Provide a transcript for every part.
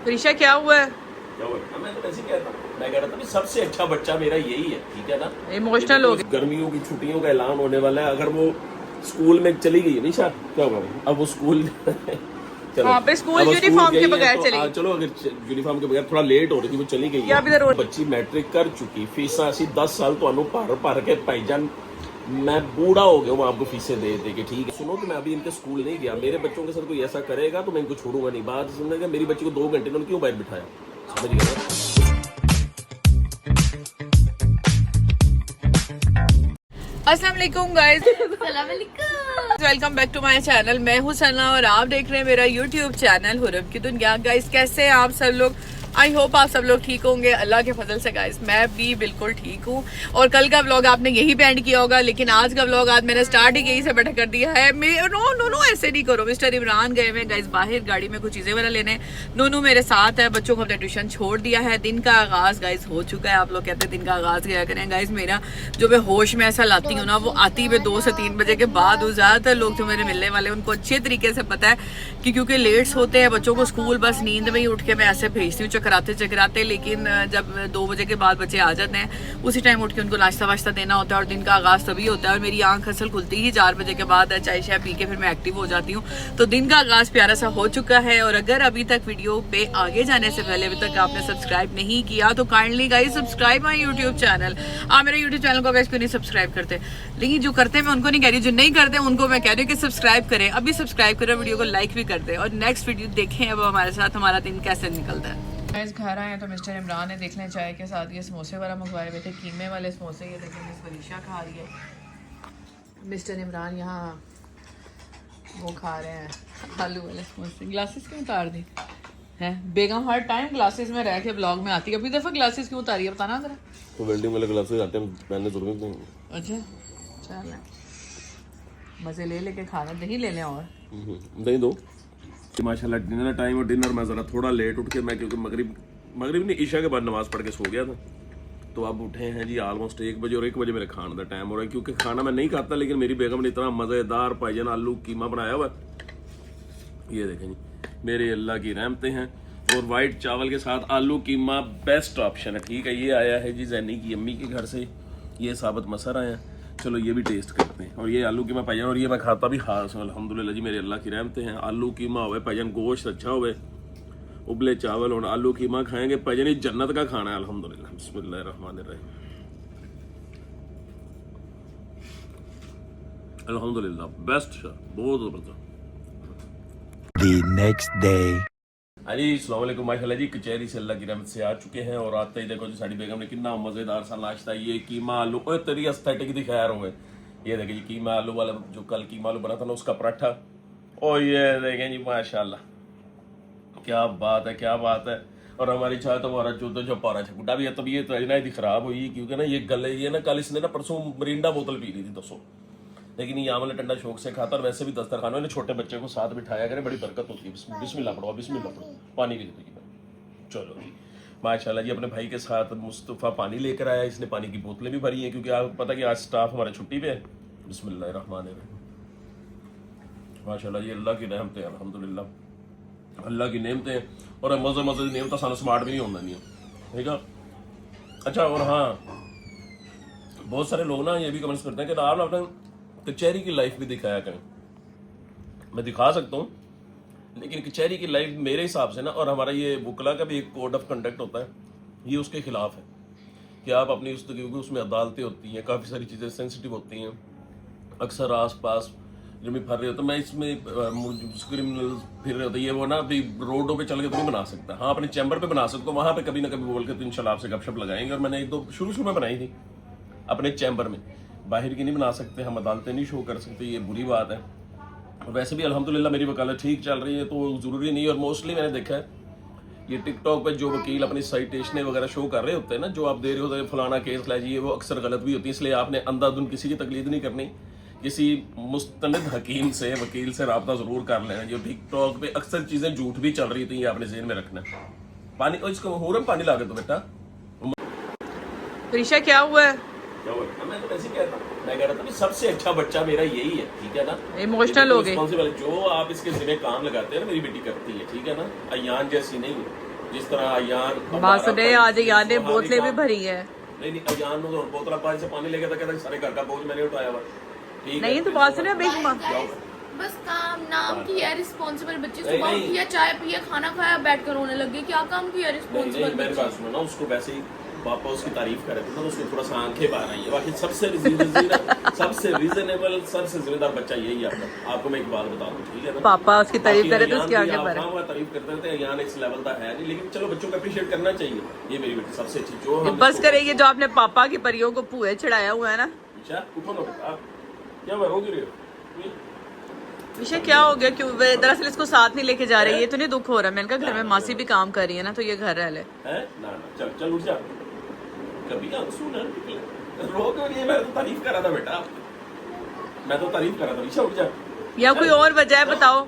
ऋषा क्या हुआ है? मैं तो ऐसे कहता मैं कह रहा था कि सबसे अच्छा बच्चा मेरा यही है, ठीक है ना। इमोशनल हो गया। गर्मियों की छुट्टियों का ऐलान होने वाला है, अगर वो स्कूल में चली गई है निशा क्या होगा अब वो स्कूल चलो वहाँ पे स्कूल अब यूनिफॉर्म गई के है बगैर तो, चली गई। चलो अगर यूनिफॉर्म के बगैर थोड़ा लेट हो रही थी, वो चली गई या भी जरूर। बच्ची मैट्रिक कर चुकी, फीसा असी 10 साल तो भर के भाईजान मैं बूढ़ा हो गया हूँ आपको फीसें दे दे के, ठीक है। सुनो कि मैं अभी इनके स्कूल नहीं गया, मेरे बच्चों के साथ कोई ऐसा करेगा तो मैं इनको छोड़ूंगा नहीं। बात सुनने का मेरी बच्ची को 2 घंटे उन्होंने क्यों बाहर बिठाया, समझ गए। अस्सलाम वालेकुम guys, welcome back to my channel. मैं हूँ सना और आप देख रहे हैं मेरा यूट्यूब चैनल हुरब की दुनिया। गाइस कैसे हैं आप सब लोग? आई होप आप सब लोग ठीक होंगे अल्लाह के फजल से। गाइस मैं भी बिल्कुल ठीक हूँ। और कल का व्लॉग आपने यही बैंड किया होगा, लेकिन आज का व्लॉग आज मैंने स्टार्ट ही यहीं से बैठा कर दिया है। नो ऐसे नहीं करो। मिस्टर इमरान गए हुए गाइस बाहर गाड़ी में कुछ चीजें वगैरह लेने। नोनू मेरे साथ है, बच्चों को अपने ट्यूशन छोड़ दिया है। दिन का आगाज गाइस हो चुका है। आप लोग कहते हैं दिन का आगाज क्या करें गाइस। मेरा जो मैं होश में ऐसा लाती हूँ ना, वो आती मैं 2 से 3 बजे के बाद हूँ। ज्यादातर लोग जो मेरे मिलने वाले उनको अच्छे तरीके से पता है कि क्योंकि लेट्स होते हैं बच्चों को स्कूल, बस नींद में ही उठ के मैं ऐसे भेजती हूँ चकराते। लेकिन जब 2 बजे के बाद बच्चे आ जाते हैं, उसी टाइम उठ के उनको नाश्ता वाश्ता देना होता है और दिन का आगाज तभी होता है। और मेरी आंख असल खुलती ही 4 बजे के बाद है, चाय शाय पी के फिर मैं एक्टिव हो जाती हूँ। तो दिन का आगाज प्यारा सा हो चुका है। और अगर अभी तक वीडियो पे आगे जाने से पहले अभी तक आपने सब्सक्राइब नहीं किया तो kindly guys subscribe my YouTube channel. आप मेरे यूट्यूब चैनल को गाइस क्यों नहीं सब्सक्राइब करते? लेकिन जो करते हैं मैं उनको नहीं कह रही, जो नहीं करते उनको मैं कह रही हूँ कि सब्सक्राइब करें। अभी सब्सक्राइब करें, वीडियो को लाइक भी कर दें और नेक्स्ट वीडियो देखें अब हमारे साथ हमारा दिन कैसे निकलता है। गाइस घर आए हैं तो मिस्टर इमरान ने देख लें चाय के साथ ये समोसे वाला मंगवाए हुए थे, कीमे वाले समोसे। ये देखें मिस वरीशा खा रही है। मिस्टर इमरान यहाँ वो खा रहे हैं आलू वाले समोसे। ग्लासेस क्यों उतार दी है बेगम? हर टाइम ग्लासेस में रह के ब्लॉग में आती है, अभी दफ़ा ग्लासेस क्यों उतारी है बताना जरा। तो वेल्डिंग वाले ग्लासेस आते हैं पहनने जरूरत नहीं। अच्छा चल मज़े ले लेके खाना। दही ले लें और दही दो। माशाल्लाह डिनर टाइम और डिनर में ज़रा थोड़ा लेट उठ के मैं, क्योंकि मगरिब ने ईशा के बाद नमाज पढ़ के सो गया था, तो अब उठे हैं जी ऑलमोस्ट 1 बजे। और 1 बजे मेरे खाने का टाइम हो रहा है, क्योंकि खाना मैं नहीं खाता, लेकिन मेरी बेगम ने इतना मज़ेदार भाईजान आलू कीमा बनाया हुआ। ये देखें जी, मेरे अल्लाह की रहमतें हैं। और वाइट चावल के साथ आलू कीमा बेस्ट ऑप्शन है, ठीक है। ये आया है जी जैनी की अम्मी के घर से, ये साबित मसर आए हैं। चलो ये भी टेस्ट करते हैं। और ये आलू कीमा भाईजान, और ये मैं खाता भी खास हूँ अल्हम्दुलिल्लाह जी, मेरे अल्लाह की रहमतें हैं। आलू कीमा हुए भाईजान, गोश्त अच्छा हुए, उबले चावल और आलू कीमा खाएंगे भाईजान, ये जन्नत का खाना है अल्हम्दुलिल्लाह। बिस्मिल्लाहिर्रहमानिर्रहीम, अल्हम्दुलिल्लाह बेस्ट, बहुत जबरदस्त। The next day. जी अस्सलाम वालेकुम। माशाल्लाह जी कचहरी से अल्लाह की रहमत से आ चुके हैं। और आते ही देखो जी साड़ी बेगम ने कितना मज़ेदार सा नाश्ता, ये कीमा आलू और तेरी एस्थेटिक दी खैर हुए। ये देखें जी कीमा आलू वाला, जो कल कीमा आलू बना था ना, उसका पराठा। और ये देखें जी माशाल्लाह क्या बात है, क्या बात है। और हमारी चाय तो हमारा जो पारा छुटा भी है, तबीयत इतनी खराब हुई क्योंकि ना ये गले, ये ना कल इसने ना परसों मरिंडा बोतल पी ली थी 200, लेकिन ये आमला ठंडा शौक से खाता। और वैसे भी दस्तरखानों ने छोटे बच्चे को साथ बिठाया करे, बड़ी बरकत होती है। बिस्मिल्लाह पढ़ो, बिस्मिल्लाह पढ़ो, पानी भी दे दो। चलो जी माशाल्लाह जी, अपने भाई के साथ मुस्तफ़ा पानी लेकर आया, इसने पानी की बोतलें भी भरी हैं, क्योंकि आपको पता कि आज स्टाफ हमारा छुट्टी पे है। बिस्मिल्लाहिर्रहमानिर्रहीम, माशाल्लाह जी अल्लाह की रहमतें, अल्हम्दुलिल्लाह अल्लाह की नेमतें। और मज़े की नेमत सानू स्मार्ट भी नहीं होता नहीं, ठीक है। अच्छा, और हाँ बहुत सारे लोग ना ये भी कमेंट्स करते हैं कि आप अपने कचहरी की लाइफ भी दिखाया करें। मैं दिखा सकता हूँ, लेकिन कचहरी की लाइफ मेरे हिसाब से ना, और हमारा ये वकला का भी एक कोड ऑफ कंडक्ट होता है, ये उसके खिलाफ है कि आप अपनी क्योंकि उसमें अदालतें होती हैं, काफ़ी सारी चीज़ें सेंसिटिव होती हैं, अक्सर आस पास जो भी फिर रहे होते, मैं इसमें क्रिमिनल फिर रहे होते, ये वो ना अभी रोडों पे चल के तो नहीं बना सकता। हाँ अपने चैम्बर पे बना सकता हूँ, वहाँ पे कभी ना कभी बोल के तो इंशाल्लाह आपसे गपशप लगाएंगे। और मैंने 1-2 शुरू में बनाई थी अपने चैम्बर में, बाहर की नहीं बना सकते हम, अदालतें नहीं शो कर सकते, ये बुरी बात है। और वैसे भी अल्हम्दुलिल्लाह मेरी वकालत ठीक चल रही है, तो ज़रूरी नहीं है। और मोस्टली मैंने देखा है ये टिकटॉक पे जो वकील अपनी साइटेशनें वगैरह शो कर रहे होते हैं ना, जो आप दे रहे होते हैं फलाना केस ला जाइए, वो अक्सर गलत भी होती है। इसलिए आपने अंधाधुन किसी की तकलीद नहीं करनी, किसी मुस्तनद हकीम से, वकील से रब्ता ज़रूर कर लेना। जो टिकटॉक पे अक्सर चीज़ें झूठ भी चल रही थी, ये आपने ज़हन में रखना। पानी, और इसको हो रहा पानी ला के दो बेटा। ऋषा क्या हुआ है? मैं तो ऐसे कहता मैं कह रहा था कि सबसे अच्छा बच्चा मेरा यही है, ठीक है ना। इमोशनल हो गए। रिस्पॉन्सिबल जो आप इसके जिम्मे काम लगाते हैं ना, मेरी बेटी करती है, ठीक है ना। अयान जैसी नहीं, जिस तरह अयान बात सुने, आज यार ने बोतलें भी भरी है। नहीं अयान ने तो बोतल पानी से पानी लेके तो कहता सारे घर का बोझ मैंने उठाया हुआ। ठीक नहीं है तो बात सुने, अब एक बस काम नाम किया रिस्पॉन्सिबल बच्चे, सुबह उठिया चाय पिया खाना खाया बैठ कर रोने लगे, क्या काम किया रिस्पॉन्सिबल मेरी बात सुनो ना, उसको वैसे ही पापा उसकी तारीफ कर रहे थे तो उसको थोड़ा सा आंखें बाहर आई है। बाकी सबसे रीजनेबल सबसे जिम्मेदार बच्चा यही है आपको मैं एक बात बता दूं, ठीक है ना। पापा उसकी तारीफ करे तो उसकी आंखें बाहर है। तारीफ करते रहते हैं, यहाँ इस लेवल का है नहीं, लेकिन चलो बच्चों को अप्रिशिएट करना चाहिए। ये मेरी बेटी सबसे अच्छी जो हम बस करेगी जो आपने पापा की परियों को पुए चढ़ाया हुआ है ना। अच्छा उठो ना बेटा, क्या मैं रो रही हो? विषय क्या हो गया? क्यों दरअसल इसको साथ नहीं लेके जा रही है तो नहीं दुख हो रहा है। मैंने कहा घर में मासी भी काम कर रही है ना, तो ये घर रह ले। है ना चल चल उठ जा, कभी आंसू ना निकले। रो क्यों रही है? मैं तो तारीफ कर रहा था बेटा, मैं तो तारीफ कर रहा था। विशा उठ जा। या कोई और वजह है बताओ?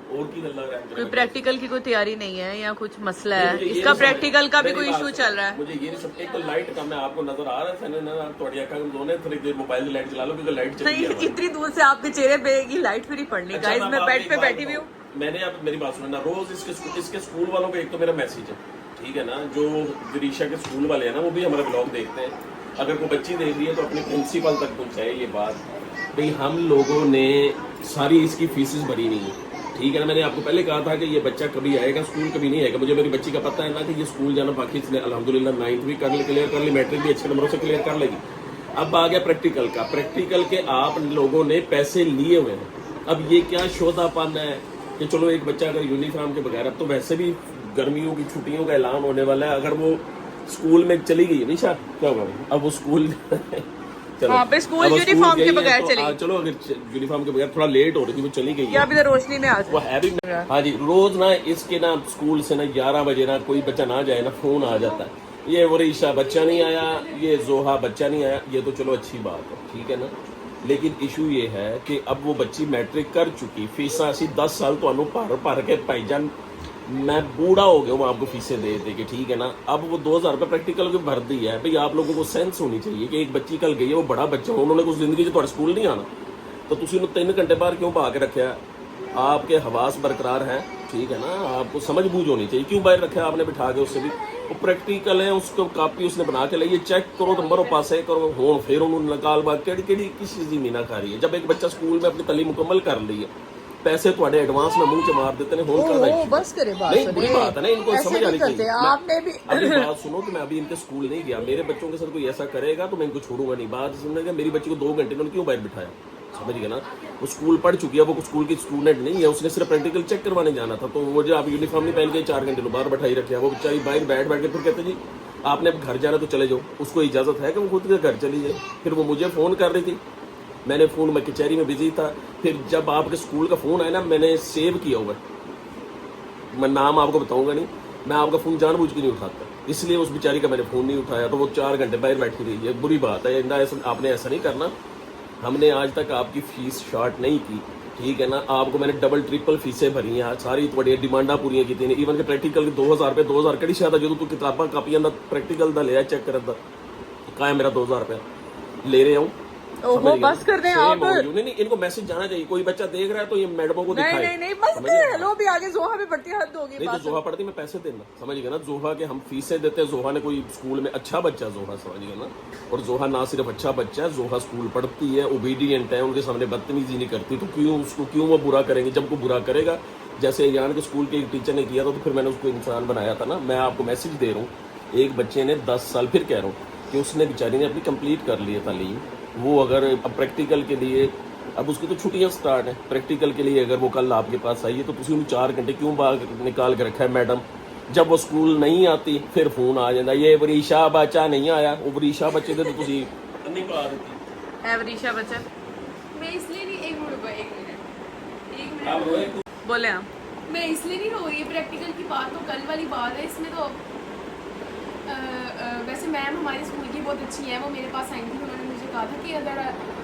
और की लग रहा है कोई प्रैक्टिकल की कोई तैयारी नहीं है या कुछ मसला है? इसका प्रैक्टिकल का भी कोई इशू चल रहा है? मुझे ये नहीं सब। एक तो लाइट कम है, आपको नजर आ रहा है ना, थोड़ी आंखें दोनों थोड़ी देर मोबाइल की लाइट चला लो क्योंकि लाइट चली है। इतनी दूर से आपके चेहरे पे की लाइट फिर ही पड़नी। गाइस मैं बेड पे बैठी हुई हूँ। मैंने अब मेरी बात सुनना, रोज इसके स्कूल वालों को एक तो मेरा मैसेज है, ठीक है ना, जो विदिशा के स्कूल वाले हैं ना वो भी हमारा ब्लॉग देखते हैं। अगर कोई बच्ची देख रही है तो अपने प्रिंसिपल तक पहुंचाए ये बात, भाई हम लोगों ने सारी इसकी फीसेस भरी नहीं है, ठीक है ना। मैंने आपको पहले कहा था कि ये बच्चा कभी आएगा स्कूल, कभी नहीं आएगा। मुझे मेरी बच्ची का पता है ना कि ये स्कूल जाना, बाकी इसने अल्हम्दुलिल्लाह 9th भी क्लियर कर ली, मैट्रिक भी अच्छे नंबरों से क्लियर कर लेगी। अब आ गया प्रैक्टिकल का। प्रैक्टिकल के आप लोगों ने पैसे लिए हुए हैं। अब ये क्या शोधापन है कि चलो एक बच्चा अगर यूनिफॉर्म के बगैर, अब तो वैसे भी गर्मियों की छुट्टियों का ऐलान होने वाला है, अगर वो स्कूल में चली गई है निशा क्या होगा अब वो स्कूल वहाँ पे स्कूल यूनिफॉर्म के बगैर चली गई। चलो अगर यूनिफॉर्म के बगैर थोड़ा लेट हो रही थी, वो चली गई है, अभी तो रोशनी में आ वो है भी। हाँ जी, रोज ना इसके ना स्कूल से ना 11 बजे ना कोई बच्चा ना जाए ना फोन आ जाता है, ये वरीशा बच्चा नहीं आया, ये जोहा बच्चा नहीं आया। ये तो चलो अच्छी बात है, ठीक है ना, लेकिन इशू ये है कि अब वो बच्ची मैट्रिक कर चुकी, फीसा असी 10 साल तो भर के भाईजान मैं बूढ़ा हो गया हूँ आपको फीसें दे दे के, ठीक है ना। अब वो 2000 रुपये प्रैक्टिकल की भर दी है। भाई आप लोगों को सेंस होनी चाहिए कि एक बच्ची कल गई है, वो बड़ा बच्चा हो, उन्होंने कुछ जिंदगी से स्कूल नहीं आना, तो तुम 3 घंटे बाहर क्यों भा के रखे? आपके हवास बरकरार हैं, ठीक है ना, आपको समझ बूझ होनी चाहिए। क्यों बाहर रखा आपने बिठा के? उससे भी वो प्रैक्टिकल है, उसको कापी उसने बना के लाई, चेक करो तो मरो पासे करो हो, फिर उन्होंने निकाल बात केड़ी किसी चीज़ मीना खा रही है। जब एक बच्चा स्कूल में अपनी तालीम मुकम्मल कर ली है, पैसे थोड़े एडवांस में मुंह च मार देते हैं, बस करे बात नहीं बुरी बात है ना, इनको समझ आनी चाहिए। आपने भी अभी बात सुनो कि मैं अभी इनके स्कूल नहीं गया, मेरे बच्चों के साथ कोई ऐसा करेगा तो मैं इनको छोड़ूंगा नहीं। बात सुनने मेरी बच्ची को 2 घंटे उन्होंने क्यों बाहर बिठाया? समझ गए ना, वो स्कूल पढ़ चुकी है, वो स्कूल की स्टूडेंट नहीं है, उसने सिर्फ प्रैक्टिकल चेक करवाने जाना था। तो वो जो आप यूनिफॉर्म नहीं पहन के 4 घंटे बाहर बैठाई रखे, वो बेचारी बाहर बैठ के फिर कहते जी आपने अब घर जाना तो चले जाओ। उसको इजाजत है कि वो खुद के घर चली जाए? फिर वो मुझे फोन कर रही थी, मैंने फोन में कचहरी में बिजी था, फिर जब आपके स्कूल का फोन आया ना मैंने सेव किया हुआ, मैं नाम आपको बताऊंगा नहीं, मैं आपका फोन जानबूझ के नहीं उठाता, इसलिए उस बेचारी का मैंने फोन नहीं उठाया, तो वो 4 घंटे बाहर बैठी रही है। बुरी बात है, आपने ऐसा नहीं करना। हमने आज तक आपकी फीस शॉर्ट नहीं की, ठीक है ना, आपको मैंने डबल ट्रिपल फीसें भरी हैं, सारी थोड़ी डिमांडा पूरी की, ईवन के प्रैक्टिकल के 2000 रुपये 2000 कड़ी शायद जो तू किताबा कापियां का प्रैक्टिकल का लिया चेक कर कहा है मेरा 2000 रुपया ले रहे हूँ। ओहो बस कर दें आप। नहीं इनको मैसेज जाना चाहिए, कोई बच्चा देख रहा है तो ये मैडमों को दिखाए। नहीं बस कर लो, भी आगे जोहा भी पढ़ती है, हद होगी। नहीं तो जोहा पढ़ती मैं पैसे देना, समझ गए ना, जोहा के हम फीसें देते हैं। जोहा ने कोई स्कूल में अच्छा बच्चा जोहा, समझ गए ना, और जोहा ना सिर्फ अच्छा बच्चा है, जोहा स्कूल पढ़ती है, ओबीडियंट है, उनके सामने बदतमीजी नहीं करती, तो क्यों वो बुरा करेंगे? जब वो बुरा करेगा, जैसे यान के स्कूल के एक टीचर ने किया था, तो फिर मैंने उसको इंसान बनाया था ना। मैं आपको मैसेज दे रहा हूँ, एक बच्चे ने 10 साल, फिर कह रहा हूँ कि उसने बेचारी ने अपनी कंप्लीट कर ली है तालीम, वो अगर अब प्रैक्टिकल के लिए, अब उसकी तो छुट्टियां स्टार्ट है, प्रैक्टिकल के लिए अगर वो कल आपके पास आई है तो तुम 4 घंटे क्यों बाहर निकाल के रखा है मैडम? जब वो स्कूल नहीं आती फिर फोन आ जाता, ये वरीशा बच्चा नहीं आया, वो वरीशा बच्चे तो तुम नहीं पा देती है। वरीशा बच्चा मैं इसलिए नहीं, एक मिनट बोले आप, मैं इसलिए नहीं रो रही है, प्रैक्टिकल की बात तो कल वाली बात है, इसमें तो वैसे मैम हमारे स्कूल की बहुत अच्छी है, वो मेरे पास आई थी, उन्होंने मुझे कहा था कि अगर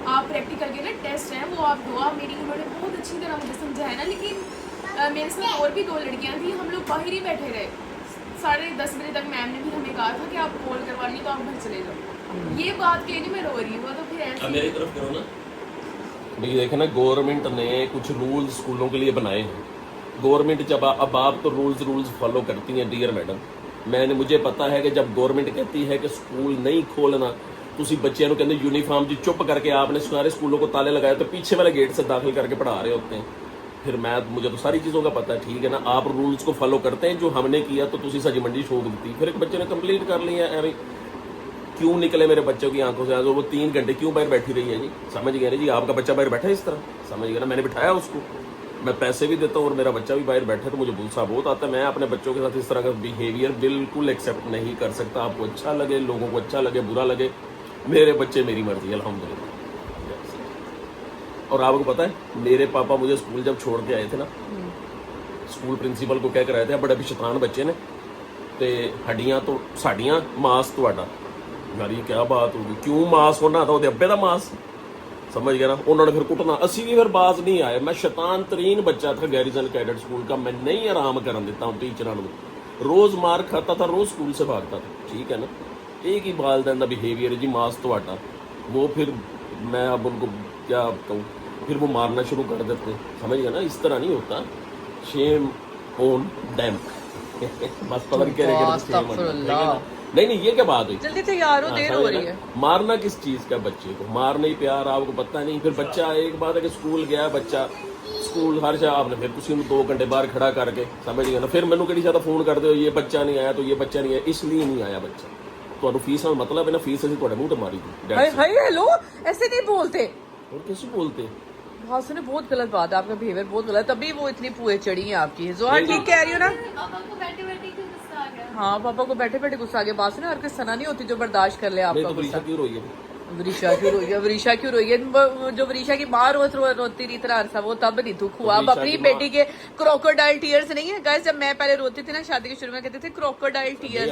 आप प्रैक्टिकल के ना टेस्ट हैं वो आप दो, आप मेरी, उन्होंने बहुत अच्छी तरह मुझे समझाया ना। लेकिन मेरे साथ और भी 2 लड़कियां थी, हम लोग बाहर ही बैठे रहे 10:30 बजे तक। मैम ने भी हमें कहा था कि आप कॉल करवा ली तो आप घर चले जाओ। ये बात कह नहीं मैं रो रही हूँ, तो फिर ऐसे मेरी तरफ करो ना। देखिए ना, गवर्नमेंट ने कुछ रूल स्कूलों के लिए बनाए हैं, गवर्नमेंट जब अब आप तो रूल्स फॉलो करती हैं डियर मैडम। मुझे पता है कि जब गवर्नमेंट कहती है कि स्कूल नहीं खोलना, ਤੁਸੀਂ ਬੱਚਿਆਂ ਨੂੰ ਕਹਿੰਦੇ यूनिफॉर्म जी चुप करके आपने सारे स्कूलों को ताले लगाए तो पीछे वाले गेट से दाखिल करके पढ़ा रहे होते हैं। फिर मुझे तो सारी चीज़ों का पता है, ठीक है ना। आप रूल्स को फॉलो करते हैं, जो हमने किया तो तुसी सब्जी मंडी छोड़ दी, फिर एक बच्चे ने कंप्लीट कर लिया है। क्यों निकले मेरे बच्चों की आंखों से वो 3 घंटे क्यों बाहर बैठी रही है जी? समझ गए ना जी, आपका बच्चा बाहर बैठा है इस तरह, समझ गए ना। मैंने बिठाया उसको, मैं पैसे भी देता हूँ और मेरा बच्चा भी बाहर बैठा है, तो मुझे गुस्सा बहुत आता है। मैं अपने बच्चों के साथ इस तरह का बिहेवियर बिल्कुल एक्सेप्ट नहीं कर सकता। आपको अच्छा लगे, लोगों को अच्छा लगे, बुरा लगे, मेरे बच्चे मेरी मर्जी, अल्हम्दुलिल्लाह। और आपको पता है मेरे पापा मुझे स्कूल जब छोड़ के आए थे ना, स्कूल प्रिंसीपल को कह कर आए थे बड़े भी शैतान बच्चे ने, ते हड्डियां तो साडियां मास तुहाडा। यार ये क्या बात होगी, क्यों मास होना था? अब्बे का मास, समझ गया ना। उन्होंने फिर कुटना, असी भी फिर बाज नहीं आए। मैं शैतान तरीन बच्चा था गैरिजन कैडेट स्कूल का, मैं नहीं आराम करन देता हूँ टीचर को। रोज मार खाता था, रोज स्कूल से भागता था, ठीक है ना। एक ही वालदैन का बिहेवियर है जी, मास तो आटा। वो फिर मैं अब उनको क्या कहूँ, फिर वो मारना शुरू कर देते, समझ गया ना। इस तरह नहीं होता, शेम ऑन डैम। बस पता नहीं नहीं नहीं, ये क्या बात हुई? जल्दी तैयार हो, देर हो रही है। मारना किस चीज का? बच्चे को मारना ही प्यार, आपको पता नहीं। फिर बच्चा, एक बात है कि स्कूल गया बच्चा, स्कूल हर जगह आपने फिर तुम 2 घंटे बाहर खड़ा करके, समझ गया ना। फिर मैनू कहीं ज्यादा फोन कर दो, ये बच्चा नहीं आया, तो ये बच्चा नहीं आया, इसलिए नहीं आया बच्चा। तो फीस ਨਾਲ मतलब है ना, फीस ਅਸੀਂ ਤੁਹਾਡੇ ਮੂੰਹ ਤੇ ਮਾਰੀ ਦੀ। हाय हाय हेलो, ऐसे नहीं बोलते। और कैसे बोलते? हाँ सुने, बहुत गलत बात है, आपका बिहेवियर बहुत गलत। तभी वो इतनी पुए चढ़ी है आपकी। जोहर ठीक कह रही हो ना? पापा को बैठे बैठे क्यों गुस्सा आ गया? हाँ पापा को बैठे बैठे गुस्सा आ गया। बात सुने, हर कोई सना नहीं होती जो बर्दाश्त कर ले आपका गुस्सा। क्यों रोई है? वरीशा क्यों रोई है? वरीशा क्यों रोई है? जो वरीशा की माँ रोती रही तरह अरसा, वो तब नहीं दुख हुआ। अब अपनी बेटी के क्रोकोडाइल टीयर्स नहीं है गाइस। जब मैं पहले रोती थी ना शादी के शुरू में, कहते थे क्रोकोडाइल टीयर्स।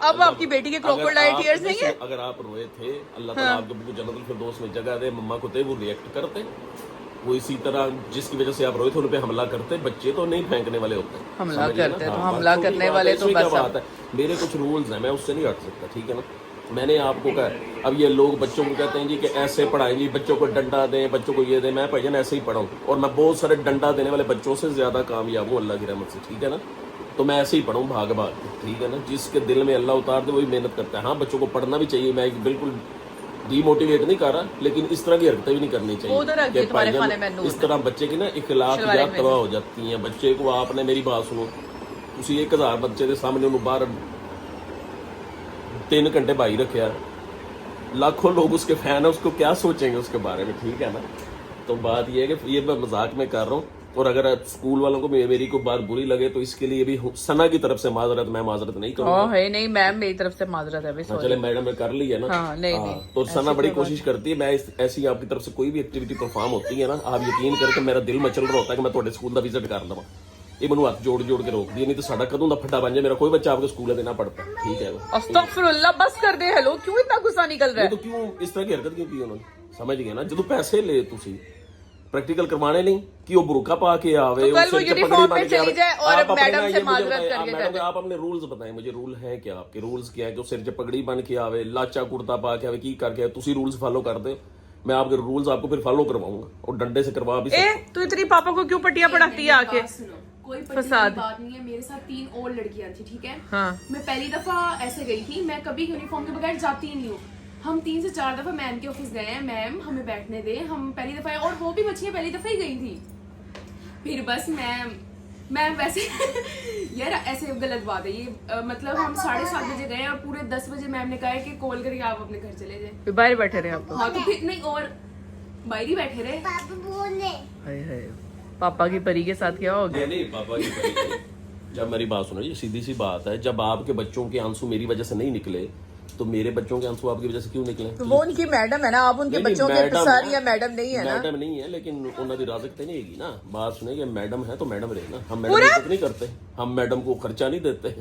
अब आपकी बेटी के क्रोकोडाइल टीयर्स नहीं है। अगर आप रोए थे, अल्लाह ताला आपको जन्नतुल फिरदौस में जगह दे, मम्मा को थे, वो रिएक्ट करते। वो इसी तरह जिसकी वजह से आप रोए थे उन पे हमला करते। बच्चे तो नहीं फेंकने वाले होते, हमला करते तो हमला करने वाले तो बस। बात है, मेरे कुछ रूल्स हैं, मैं उससे नहीं हट सकता, ठीक है ना। मैंने आपको कहा, अब ये लोग बच्चों को कहते हैं जी कि ऐसे पढ़ाएं जी, बच्चों को डंडा दें, बच्चों को ये दें। मैं भाईजान ऐसे ही पढ़ाऊँ, और मैं बहुत सारे डंडा देने वाले बच्चों से ज्यादा कामयाब हूँ अल्लाह की रहमत से, ठीक है ना। तो मैं ऐसे ही पढ़ाऊँ भाग भाग के, ठीक है ना। जिसके दिल में अल्लाह उतार दे वही मेहनत करता है। हाँ, बच्चों को पढ़ना भी चाहिए, मैं बिल्कुल डीमोटिवेट नहीं कर रहा, लेकिन इस तरह की हरकतें भी नहीं करनी चाहिए। इस तरह बच्चे की ना इखलाकियात तबाह हो जाती हैं। बच्चे को आपने, मेरी बात सुनो, तुसी 1000 बच्चे के सामने उन्होंने बाहर 3 घंटे बाई रखा, लाखों लोग उसके फैन है, उसको क्या सोचेंगे उसके बारे में, ठीक है ना। तो बात ये है कि ये मैं मजाक में कर रहा हूँ, और अगर स्कूल वालों को मेरी कोई बात बुरी लगे तो इसके लिए भी सना की तरफ से माजरत, मैं माजरत नहीं करूँगा। है नहीं मैम, मेरी तरफ से माजरत है। चले मैडम ने कर ली है ना। हाँ, नहीं, तो सना बड़ी कोशिश करती है। मैं ऐसी आपकी तरफ से कोई भी एक्टिविटी परफॉर्म होती है ना, आप यकीन करके मेरा दिल मचल रहा होता है कि मैं ਤੁਹਾਡੇ ਸਕੂਲ ਦਾ विजिट कर लवा। ये मैनू हथ जोड़ जोड़ के रोक दी, नहीं तो साडा कदों दा फट्टा बन जाए। मेरा कोई बच्चा आपके स्कूल में ना पढ़ता, ठीक है। अस्तगफिरुल्लाह, बस कर दे। हेलो, क्यों इतना गुस्सा निकल रहा है? तो क्यों इस तरह की हरकत क्यों की उन्होंने? समझ गए ना। जो पैसे ले तुसी प्रैक्टिकल करवाने नहीं कि वो बुरका पा के आवे, तो कल वो यूनिफॉर्म में चली जाए और मैडम से माजरत करके। आप अपने रूल्स बताएं मुझे, रूल है क्या आपके? रूल्स क्या है कि सिर च पगड़ी बन के आवे, लाचा कुर्ता पा के आवे, की करके तुसी रूल्स फॉलो कर दे। मैं आपके रूल्स आपको फिर फॉलो करवाऊंगा, और डंडे से करवा भी सकता हूं। तू इतनी पापा को क्यों पट्टियां पढ़ाती है आके? कोई फसाद बात नहीं है। मेरे साथ 3 और लड़कियां थी, ठीक है। हाँ। मैं पहली दफा ऐसे गई थी, मैं कभी यूनिफॉर्म के बगैर जाती ही नहीं हूँ। हम 3 से 4 दफा मैम के ऑफिस गए हैं, मैम हमें बैठने दे, हम पहली दफा, और वो भी बच्चियां पहली दफा ही गई थी। फिर बस मैं वैसे यार ऐसे गलत बात है ये। मतलब हम 7:30 बजे गए और पूरे 10 बजे मैम ने कहा है कि कॉल करके आप अपने घर चले जाए। बाहर बैठे रहे आप? हाँ, तो फिर नहीं, और बाहर ही बैठे रहे। हाय हाय, पापा की परी के साथ क्या हो गया? नहीं पापा की परी। जब मेरी बात सुनो, ये सीधी सी बात है, जब आपके बच्चों के आंसू मेरी वजह से नहीं निकले तो मेरे बच्चों के आंसू आपकी वजह से क्यों निकले? तो वो उनकी मैडम है ना, आप उनके बच्चों के सारी या मैडम नहीं है ना? मैडम नहीं है, लेकिन उन्होंने राजक नहीं हैगी ना। बात सुने कि मैडम है तो मैडम रहे ना। हम मैडम इज्जत नहीं करते, हम मैडम को खर्चा नहीं देते,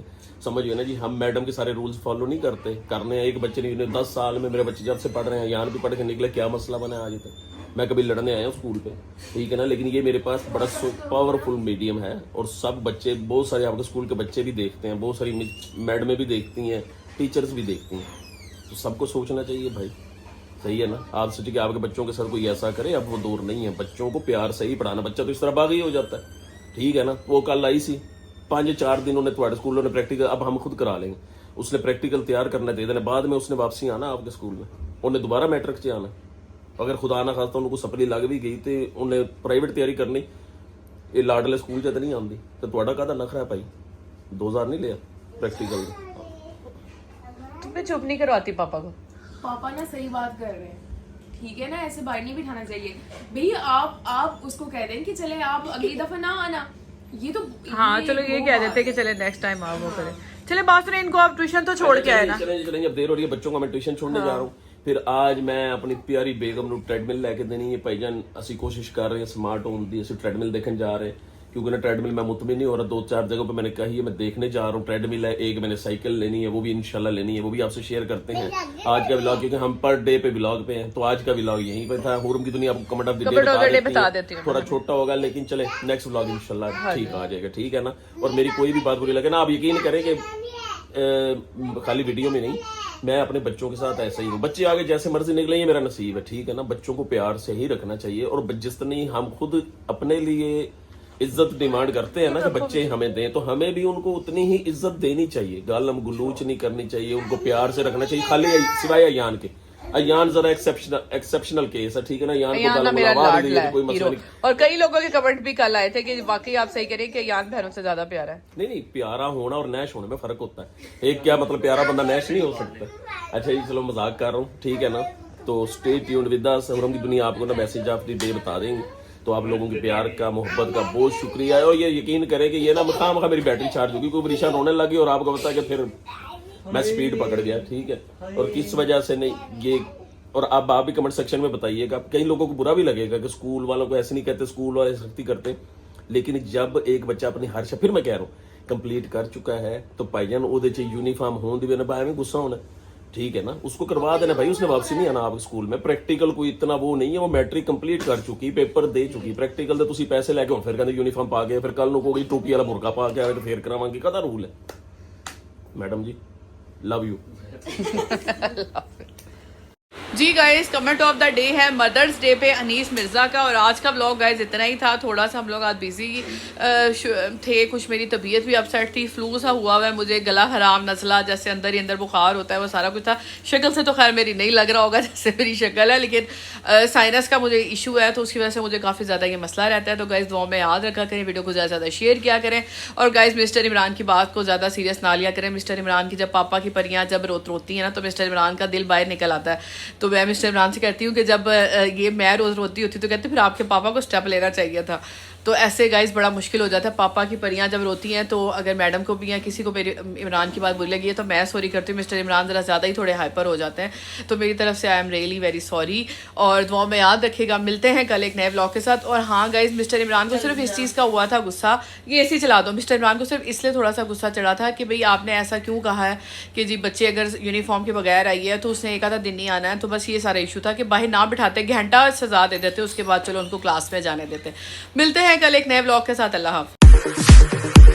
समझ गए ना जी। हम मैडम के सारे रूल्स फॉलो नहीं करते, करने एक बच्चे ने 10 साल में, मेरे बच्चे जब से पढ़ रहे हैं, यहाँ भी पढ़ के निकले, क्या मसला बना आज तक? मैं कभी लड़ने आया हूँ स्कूल पे, ठीक है ना। लेकिन ये मेरे पास बड़ा पावरफुल मीडियम है, और सब बच्चे, बहुत सारे आपके स्कूल के बच्चे भी देखते हैं, बहुत सारी मैडमें भी देखती हैं, टीचर्स भी देखती हैं। तो सबको सोचना चाहिए भाई, सही है ना। आप सोचिए कि आपके बच्चों के साथ कोई ऐसा करे, अब वो दौर नहीं है। बच्चों को प्यार से ही पढ़ाना। बच्चा तो इस तरह बागी हो जाता है, ठीक है ना। वो कल आई सी 5-4 दिन उन्हें थोड़े स्कूलों ने प्रैक्टिकल अब हम खुद करा लेंगे, उसने प्रैक्टिकल तैयार करना दे देना, बाद में उसने वापसी आना आपके स्कूल में, उन्हें दोबारा मैट्रिक च आना। अगर खुदा ना खास्ता उनको सप्ली लग भी गई तो उन्हें प्राइवेट तैयारी करनी, ये लाडले स्कूल च तो नहीं आती। तो थोड़ा काहदा नखरा है भाई, 2000 नहीं लिया प्रैक्टिकल। तुम्हें चुप नहीं करवाती पापा को? पापा ना सही बात कर रहे हैं, ठीक है ना, ऐसे बाहर नहीं बिठाना चाहिए भैया। आप उसको कह दें कि चले आप अगली दफा ना आना, ये तो हाँ चलो ये कह देते कि चले नेक्स्ट टाइम आप वो करें। चले बात सुनिए, इनको आप ट्यूशन तो छोड़ के आए ना? चलेंगे, अब देर हो रही है, बच्चों को मैं ट्यूशन छोड़ने जा रहा हूँ। फिर आज मैं अपनी प्यारी बेगम ਨੂੰ ट्रेडमिल लेके देनी है। भाईजान ਅਸੀਂ कोशिश कर रहे हैं स्मार्ट होने की, ਅਸੀਂ ट्रेडमिल देखने जा रहे हैं, क्योंकि ना ट्रेडमिल मैं मुतमिन नहीं हो रहा। 2-4 जगहों पे मैंने कही है, मैं देखने जा रहा हूँ ट्रेडमिल है। एक मैंने साइकिल लेनी है, वो भी इंशाल्लाह लेनी है, वो भी आपसे शेयर करते हैं आज का व्लॉग, क्योंकि हम पर डे पे व्लॉग पे हैं। तो आज का व्लॉग यहीं पे था। हुरम की दुनिया आपको कमेंट ऑफ द डे बता देती हूँ, थोड़ा छोटा होगा लेकिन चले नेक्स्ट व्लॉग इंशाल्लाह ठीक आ जाएगा, ठीक है ना। और मेरी कोई भी बात बुरी लगे ना, आप यकीन करें कि खाली वीडियो में नहीं, मैं अपने बच्चों के साथ ऐसा ही हूँ। बच्चे आगे जैसे मर्जी निकले, ये मेरा नसीब है, ठीक है ना। बच्चों को प्यार से ही रखना चाहिए, और जिस तरह हम खुद अपने लिए इज्जत डिमांड करते हैं ना कि बच्चे हमें दें, तो हमें भी उनको उतनी ही इज्जत देनी चाहिए। गालम गुलूच नहीं करनी चाहिए, उनको प्यार से रखना चाहिए। खाली सिवाय अयान के, अयान जरा एक्सेप्शनल केस है, ठीक है ना। अयान को गालम गुलावा कोई मसला नहीं। और कई लोगों के कमेंट भी कल आए थे कि वाकई आप सही करें कि अयान बहनों से ज्यादा प्यारा है। नहीं, प्यारा होना और नैश होने में फर्क होता है। एक क्या मतलब प्यारा बंदा नैश नहीं हो सकता। अच्छा जी चलो मजाक कर रहा हूँ, ठीक है ना। तो स्टे ट्यून्ड विद अस। हुरम की दुनिया आपको ना मैसेज ऑफ द डे बता देंगे। तो आप लोगों के प्यार का, मोहब्बत का बहुत शुक्रिया है। और ये यकीन करें कि ये ना खामखा मेरी बैटरी चार्ज होगी, कोई परेशान रोने लगी और आपको पता है कि फिर मैं स्पीड पकड़ गया, ठीक है। और किस वजह से नहीं ये, और अब आप भी कमेंट सेक्शन में बताइएगा। कई लोगों को बुरा भी लगेगा कि स्कूल वालों को ऐसे नहीं कहते, स्कूल वाले सख्ती करते, लेकिन जब एक बच्चा अपनी हर फिर मैं कह रहा हूँ कंप्लीट कर चुका है, तो भाईजान ओदे च यूनिफॉर्म होने दी ना में गुस्सा होना, ठीक है ना। उसको करवा देना भाई, उसने वापसी नहीं आना आपके स्कूल में। प्रैक्टिकल कोई इतना वो नहीं है, वो मैट्रिक कंप्लीट कर चुकी, पेपर दे चुकी। प्रैक्टिकल तो तुसी पैसे लेके फिर कहते यूनिफॉर्म पा के, फिर कल को कोई टोपी वाला मुर्गा पा के आए तो फिर करावांगे। कदा रूल है मैडम जी, लव यू। जी guys, comment of the day है मदर्स डे पे अनीस मिर्ज़ा का। और आज का व्लॉग गाइस इतना ही था। थोड़ा सा हम लोग आज बिजी थे, कुछ मेरी तबीयत भी अपसेट थी, फ्लू सा हुआ हुआ है मुझे, गला खराब, नज़ला, जैसे अंदर ही अंदर बुखार होता है, वो सारा कुछ था। शक्ल से तो खैर मेरी नहीं लग रहा होगा जैसे मेरी शक्ल है, लेकिन साइनस का मुझे इशू है, तो उसकी वजह से मुझे काफ़ी ज़्यादा ये मसला रहता है। तो गाइस दुआ में याद रखा करें, वीडियो को ज़्यादा से ज़्यादा शेयर किया करें। और गाइस मिस्टर इमरान की बात को ज़्यादा सीरियस ना लिया करें। मिस्टर इमरान की जब पापा की परियाँ जब रोती हैं ना, तो मिस्टर इमरान का दिल बाहर निकल आता है। तो मैं मिस्टर इमरान से कहती हूँ कि जब ये मैं रोज रोती होती तो कहते फिर आपके पापा को स्टेप लेना चाहिए था। तो ऐसे गाइस बड़ा मुश्किल हो जाता है। पापा की परियां जब रोती हैं, तो अगर मैडम को भी या किसी को मेरे इमरान की बात बुरी लगी है तो मैं सॉरी करती हूँ। मिस्टर इमरान ज़रा ज़्यादा ही थोड़े हाइपर हो जाते हैं, तो मेरी तरफ से I am really very sorry. और दुआ में याद रखिएगा। मिलते हैं कल एक नए व्लॉग के साथ। और हाँ गाइस, मिस्टर इमरान को सिर्फ इस चीज़ का हुआ था गुस्सा, ये ऐसे ही चला दो। मिस्टर इमरान को सिर्फ इसलिए थोड़ा सा गुस्सा चढ़ा था कि भाई आपने ऐसा क्यों कहा है कि जी बच्चे अगर यूनिफॉर्म के बगैर आई है तो उसने एक आधा दिन नहीं आना है। तो बस ये सारा इशू था कि बाहर ना बिठाते, घंटा सजा दे देते, उसके बाद चलो उनको क्लास में जाने देते। मिलते हैं कल एक नए व्लॉग के साथ। अल्लाह हाफ़िज़।